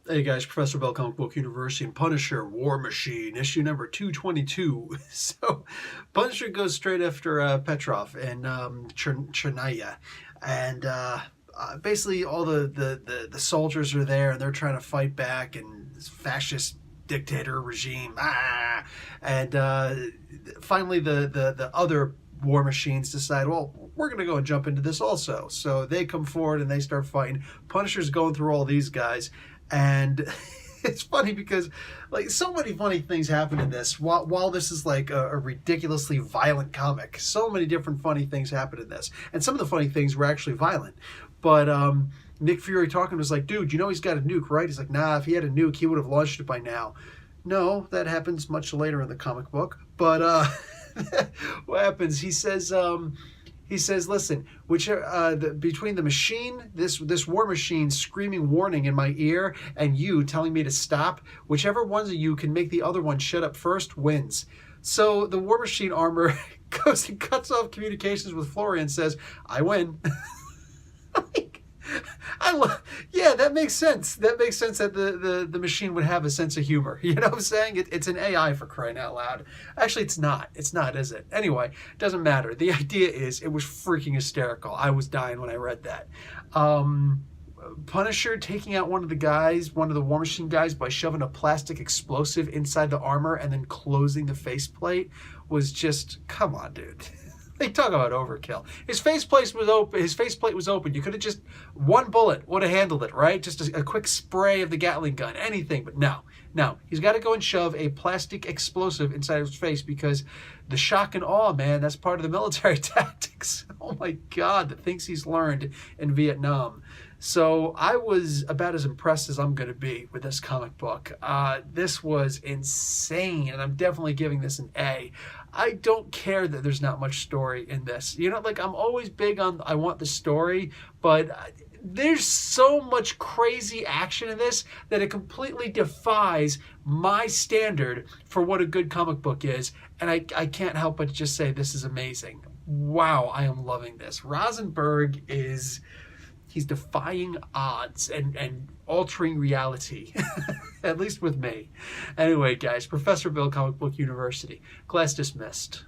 Hey guys, Professor Bell, Comic Book University, and Punisher, War Machine, issue number 222. So, Punisher goes straight after Petrov and Chernaya, and basically all the soldiers are there, and they're trying to fight back, and this fascist dictator regime, and finally the other war machines decide, well, we're going to go and jump into this also. So they come forward and they start fighting. Punisher's going through all these guys. And it's funny because like so many funny things happen in this. While this is like a ridiculously violent comic, so many different funny things happen in this. And some of the funny things were actually violent. But Nick Fury talking was like, dude, you know he's got a nuke, right? He's like, nah, if he had a nuke, he would have launched it by now. No, that happens much later in the comic book. But what happens? He says, listen, between the machine, this war machine screaming warning in my ear, and you telling me to stop, whichever one of you can make the other one shut up first wins. So the war machine armor goes and cuts off communications with Florian and says, I win. Yeah, that makes sense. That makes sense that the machine would have a sense of humor. You know what I'm saying? It's an AI, for crying out loud. Actually, it's not. It's not, is it? Anyway, it doesn't matter. The idea is it was freaking hysterical. I was dying when I read that. Punisher taking out one of the War Machine guys by shoving a plastic explosive inside the armor and then closing the faceplate was just, come on, dude. They talk about overkill. His faceplate was open. You could have just, one bullet would have handled it, right? Just a quick spray of the Gatling gun, anything. But no. He's got to go and shove a plastic explosive inside his face because the shock and awe, man, that's part of the military tactics. Oh my God, the things he's learned in Vietnam. So I was about as impressed as I'm going to be with this comic book. This was insane, and I'm definitely giving this an A. I don't care that there's not much story in this. You know, like I'm always big on I want the story, but there's so much crazy action in this that it completely defies my standard for what a good comic book is, and I can't help but just say this is amazing. Wow, I am loving this. Rosenberg he's defying odds and altering reality, at least with me. Anyway, guys, Professor Bill, Comic Book University. Class dismissed.